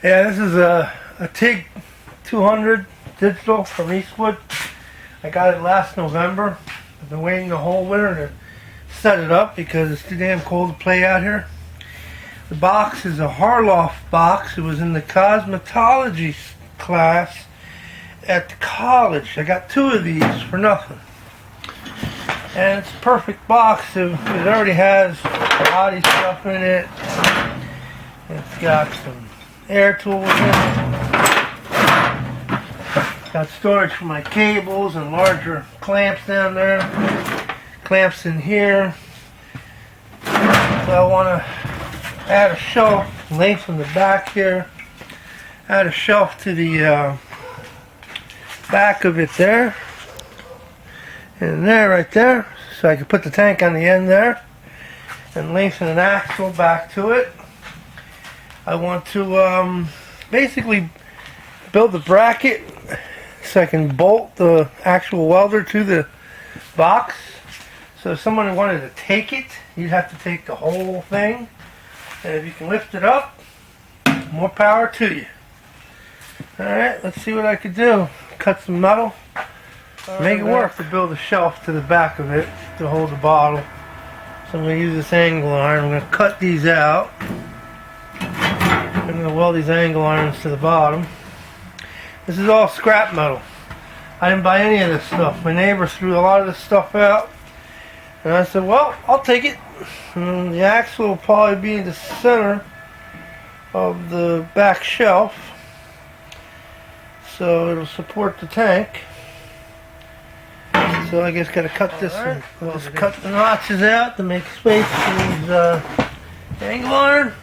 Yeah, this is a TIG 200 digital from Eastwood. I got it last November. I've been waiting the whole winter to set it up because it's too damn cold to play out here. The box is a Harloff box. It was in the cosmetology class at the college. I got two of these for nothing. And it's a perfect box. It already has body stuff in it. It's got some air tools in it. Got storage for my cables and larger clamps down there. Clamps in here. So I want to add a shelf, lengthen the back here. Add a shelf to the back of it there. And there, right there. So I can put the tank on the end there. And lengthen an axle back to it. I want to basically build the bracket so I can bolt the actual welder to the box. So if someone wanted to take it, you'd have to take the whole thing. And if you can lift it up, more power to you. Alright, let's see what I could do. Cut some metal, make it work. To build a shelf to the back of it to hold the bottle. So I'm going to use this angle iron. I'm going to cut these out. I'm going to weld these angle irons to the bottom. This is all scrap metal. I didn't buy any of this stuff. My neighbor threw a lot of this stuff out. And I said, well, I'll take it. And the axle will probably be in the center of the back shelf. So it'll support the tank. So I guess got to cut this. Right. I'll just cut the notches out to make space for these angle iron.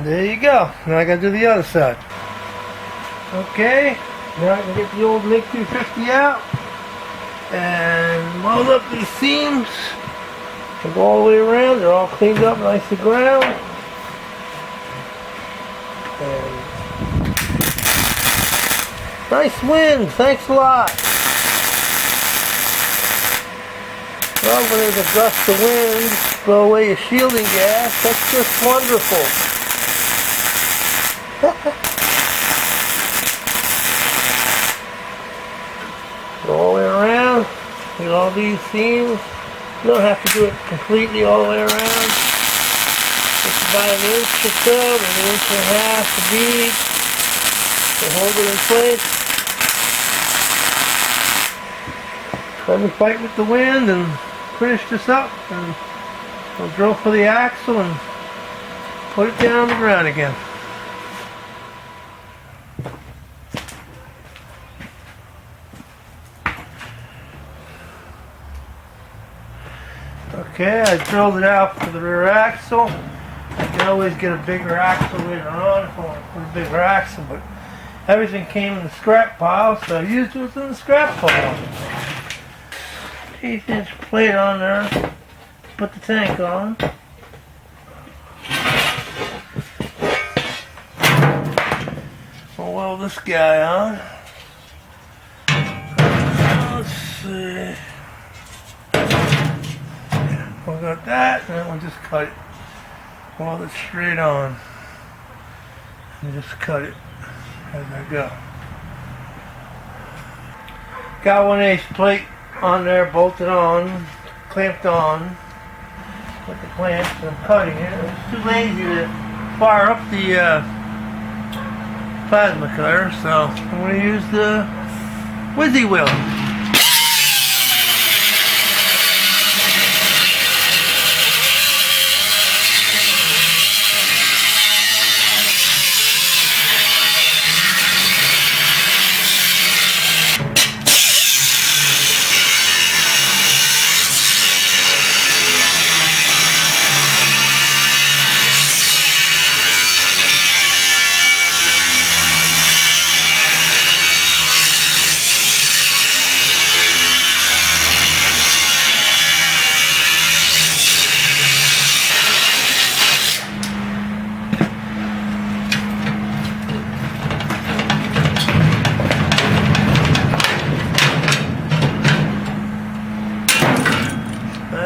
There you go. Now I gotta do the other side. Okay, now I can get the old MiG 250 out and weld up these seams. They go all the way around. They're all cleaned up, nice and ground. And nice wind. Thanks a lot. Well, when there's a gust of wind, blow away your shielding gas. That's just wonderful. Go all the way around. Get all these seams. You don't have to do it completely all the way around. Just about an inch or so, maybe an inch and a half to bead to hold it in place. Let me fight with the wind and finish this up, and I'll drill for the axle and put it down on the ground again. Okay, I drilled it out for the rear axle. I can always get a bigger axle later on if I want to put a bigger axle, but everything came in the scrap pile, so I used what's in the scrap pile. 1/8 inch plate on there. Put the tank on. We'll weld this guy on. Let's see. We'll got that, and then we'll just cut it. Weld it straight on. And just cut it as I go. Got 1/8 plate on there, bolted on, clamped on with the clamps, and I'm cutting it. I was too lazy to fire up the plasma cutter, so I'm going to use the Wizzy wheel.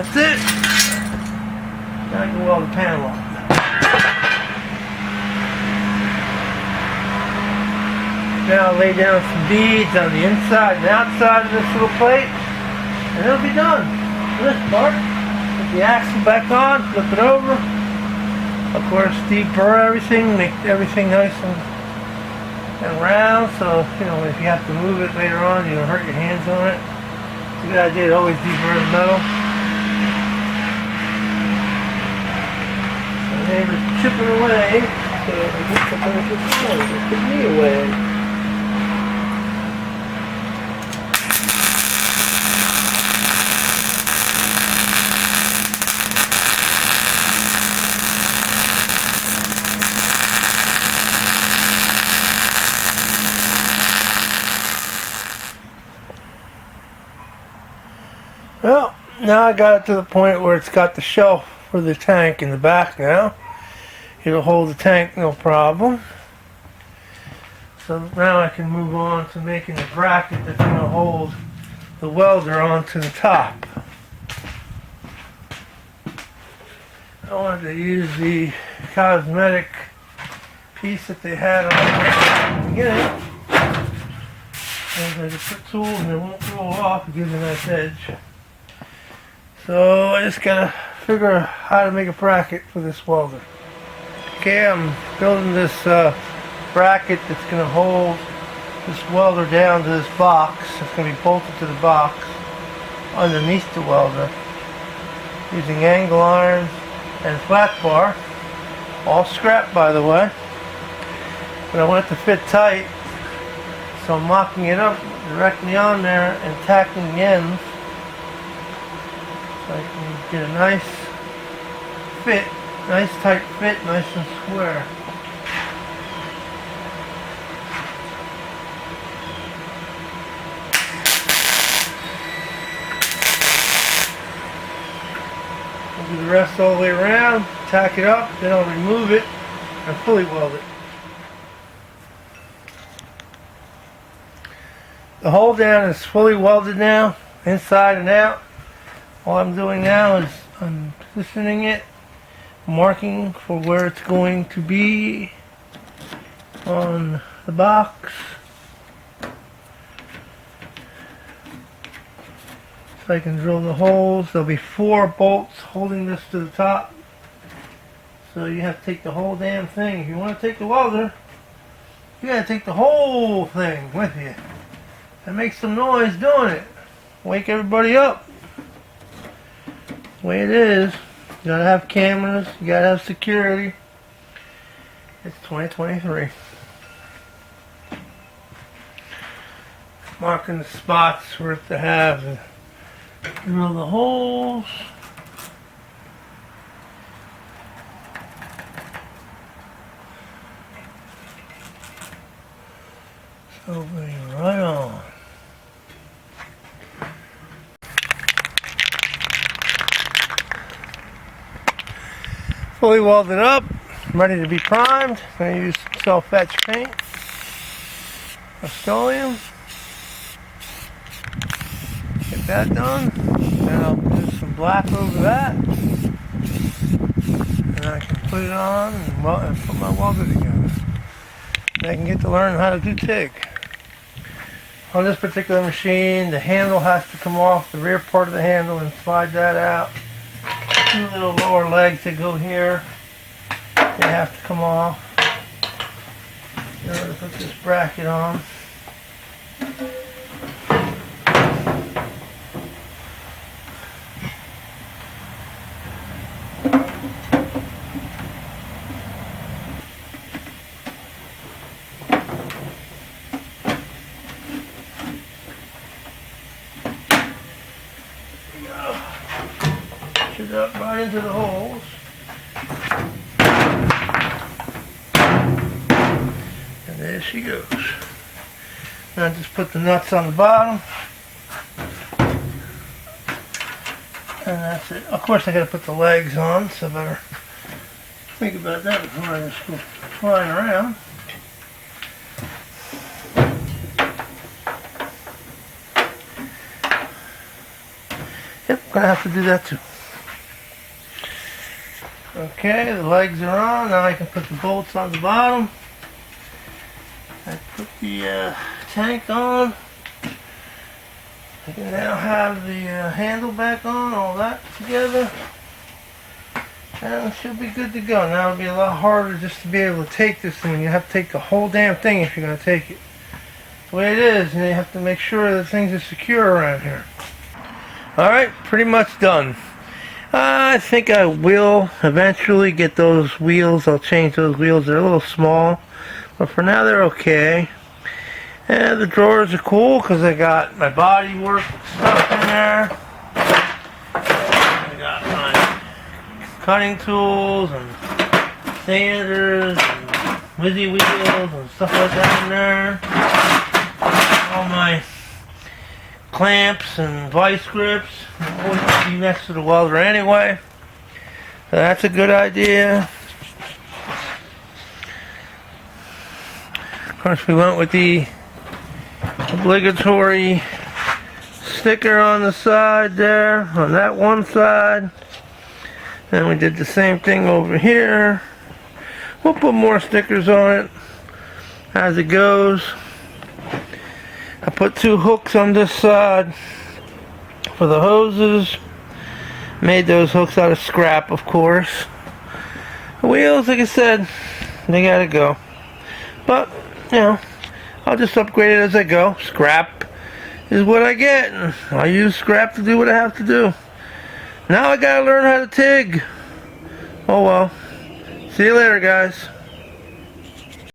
That's it. Now I can weld the panel off. Now I'll lay down some beads on the inside and outside of this little plate, and it'll be done for this part. Put the axle back on, flip it over. Of course, deburr everything, make everything nice and round, so you know if you have to move it later on, you don't hurt your hands on it. It's a good idea to always deburr the metal. Neighbor's chipping away, so I guess I'm going to put me away. Well, now I got it to the point where it's got the shelf for the tank in the back now. It'll hold the tank no problem. So now I can move on to making the bracket that's going to hold the welder onto the top. I wanted to use the cosmetic piece that they had on the beginning. And I just put tools and it won't roll off, it gives a nice edge. So I just gotta figure out how to make a bracket for this welder. Okay, I'm building this bracket that's going to hold this welder down to this box. It's going to be bolted to the box underneath the welder using angle iron and flat bar, all scrap by the way. But I want it to fit tight, so I'm mocking it up directly on there and tacking the ends so I can get a nice fit. Nice tight fit, nice and square. I'll do the rest all the way around, tack it up, then I'll remove it and fully weld it. The hole down is fully welded now, inside and out. All I'm doing now is I'm positioning it, marking for where it's going to be on the box. So I can drill the holes. There'll be 4 bolts holding this to the top. So you have to take the whole damn thing. If you want to take the welder, you gotta take the whole thing with you. And make some noise doing it. Wake everybody up. The way it is. You gotta have cameras, you gotta have security. It's 2023. Marking the spots for it to have and drill the holes. So right on. Fully welded up, ready to be primed. I'm going to use some self-etch paint, Rust-Oleum. Get that done. Then I'll do some black over that. And I can put it on and put my welder together. And I can get to learn how to do TIG. On this particular machine, the handle has to come off, the rear part of the handle, and slide that out. 2 little lower legs that go here, they have to come off. in order to put this bracket on. Push it up right into the holes. And there she goes. Now just put the nuts on the bottom. And that's it. Of course I gotta put the legs on, so I better think about that before I just go flying around. Yep, gonna have to do that too. Okay, the legs are on. Now I can put the bolts on the bottom. I put the tank on. I can now have the handle back on, all that together. And it should be good to go. Now it'll be a lot harder just to be able to take this thing. You have to take the whole damn thing if you're going to take it. The way it is, and you have to make sure that things are secure around here. Alright, pretty much done. I think I will eventually get those wheels. I'll change those wheels. They're a little small, but for now they're okay. And the drawers are cool because I got my body work stuff in there. I got my cutting tools and sanders and whizzy wheels and stuff like that in there. All my clamps and vice grips. Always be next to the welder anyway. So that's a good idea. Of course, we went with the obligatory sticker on the side there, on that one side. And we did the same thing over here. We'll put more stickers on it as it goes. I put 2 hooks on this side for the hoses. Made those hooks out of scrap, of course. The wheels, like I said, they gotta go. But, you know, I'll just upgrade it as I go. Scrap is what I get, and I'll use scrap to do what I have to do. Now I gotta learn how to TIG. Oh well. See you later, guys.